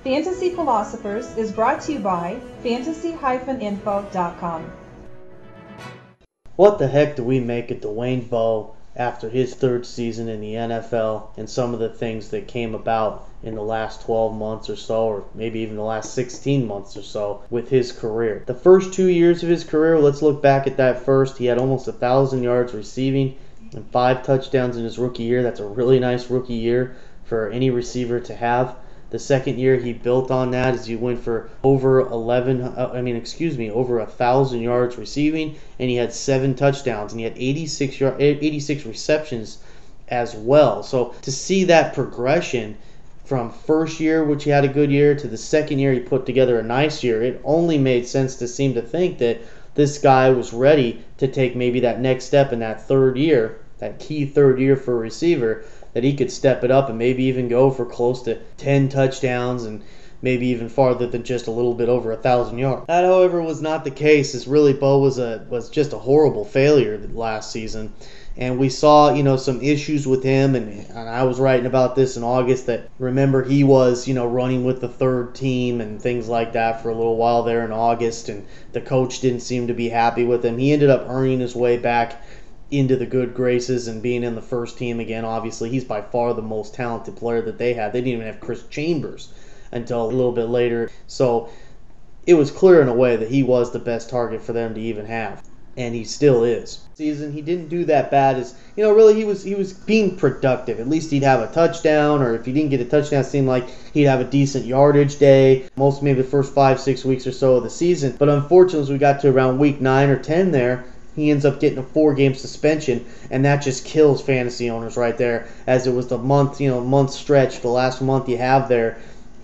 Fantasy Philosophers is brought to you by fantasy-info.com. What the heck do we make of Dwayne Bowe after his third season in the NFL and some of the things that came about in the last 12 months or so, or maybe even the last 16 months or so with his career? The first 2 years of his career, let's look back at that first. He had almost 1,000 yards receiving and 5 touchdowns in his rookie year. That's a really nice rookie year for any receiver to have. The second year he built on that as he went for over 1,000 yards receiving, and he had 7 touchdowns, and he had 86 receptions as well. So to see that progression from first year, which he had a good year, to the second year he put together a nice year, it only made sense to seem to think that this guy was ready to take maybe that next step in that third year, that key third year for a receiver, that he could step it up and maybe even go for close to 10 touchdowns and maybe even farther than just a little bit over 1,000 yards. That, however, was not the case, as really Bowe was just a horrible failure last season. And we saw, some issues with him, and I was writing about this in August, that remember he was, running with the third team and things like that for a little while there in August, and the coach didn't seem to be happy with him. He ended up earning his way back into the good graces and being in the first team again. Obviously, he's by far the most talented player that they had. They didn't even have Chris Chambers until a little bit later. So it was clear in a way that he was the best target for them to even have. And he still is. Season, he didn't do that bad. Really he was being productive. At least he'd have a touchdown, or if he didn't get a touchdown, it seemed like he'd have a decent yardage day. Most maybe the first 5-6 weeks or so of the season. But unfortunately, as we got to around week 9 or 10 there, he ends up getting a 4-game suspension, and that just kills fantasy owners right there, as it was the month stretch, the last month you have there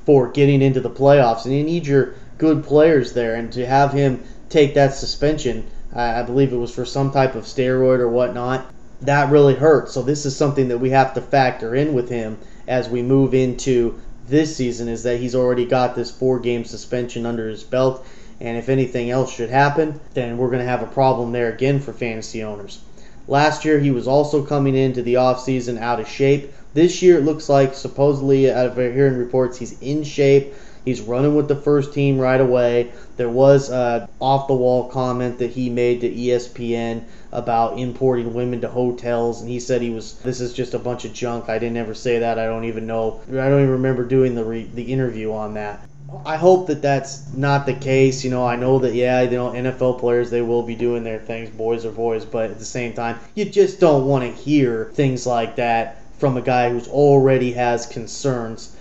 for getting into the playoffs, and you need your good players there, and to have him take that suspension, I believe it was for some type of steroid or whatnot, that really hurt. So this is something that we have to factor in with him as we move into this season, is that he's already got this 4-game suspension under his belt. And if anything else should happen, then we're going to have a problem there again for fantasy owners. Last year, he was also coming into the offseason out of shape. This year, it looks like, supposedly, out of hearing reports, he's in shape. He's running with the first team right away. There was an off-the-wall comment that he made to ESPN about importing women to hotels, and he said this is just a bunch of junk. I didn't ever say that. I don't even remember doing the interview on that. I hope that that's not the case. I know that, NFL players, they will be doing their things, boys are boys, but at the same time, you just don't want to hear things like that from a guy who's already has concerns.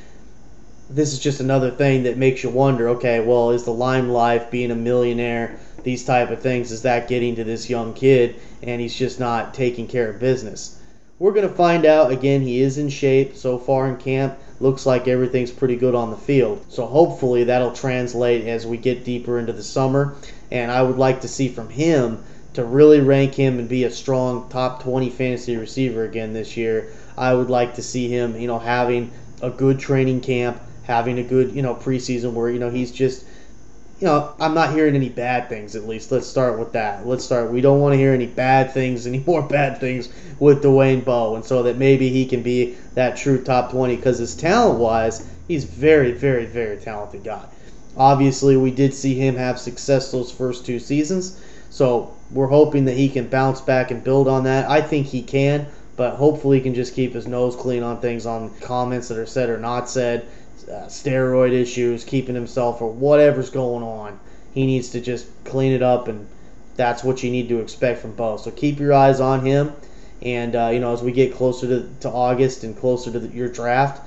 This is just another thing that makes you wonder, okay, well, is the limelight, being a millionaire, these type of things, is that getting to this young kid, and he's just not taking care of business? We're going to find out. Again, he is in shape so far in camp. Looks like everything's pretty good on the field. So hopefully that'll translate as we get deeper into the summer. And I would like to see from him to really rank him and be a strong top 20 fantasy receiver again this year. I would like to see him, having a good training camp, having a good, preseason where, he's just, I'm not hearing any bad things, at least. Let's start with that. We don't want to hear any more bad things with Dwayne Bowe, and so that maybe he can be that true top 20, because his talent-wise, he's very, very, very talented guy. Obviously, we did see him have success those first 2 seasons, so we're hoping that he can bounce back and build on that. I think he can, but hopefully he can just keep his nose clean on things, on comments that are said or not said, steroid issues, keeping himself, or whatever's going on. He needs to just clean it up, and that's what you need to expect from Bowe. So keep your eyes on him, and as we get closer to August and closer to your draft,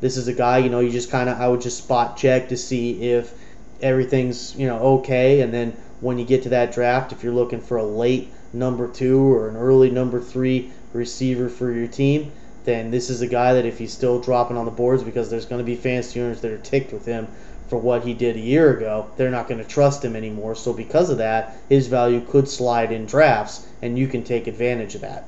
this is a guy, I would just spot check to see if everything's okay, and then when you get to that draft, if you're looking for a late number 2 or an early number 3 receiver for your team, then this is a guy that if he's still dropping on the boards, because there's going to be fantasy owners that are ticked with him for what he did a year ago, they're not going to trust him anymore. So because of that, his value could slide in drafts, and you can take advantage of that.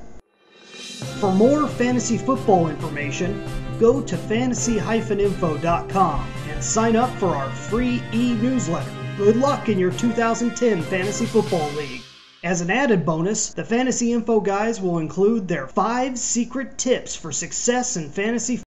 For more fantasy football information, go to fantasy-info.com and sign up for our free e-newsletter. Good luck in your 2010 Fantasy Football League. As an added bonus, the Fantasy Info guys will include their 5 secret tips for success in fantasy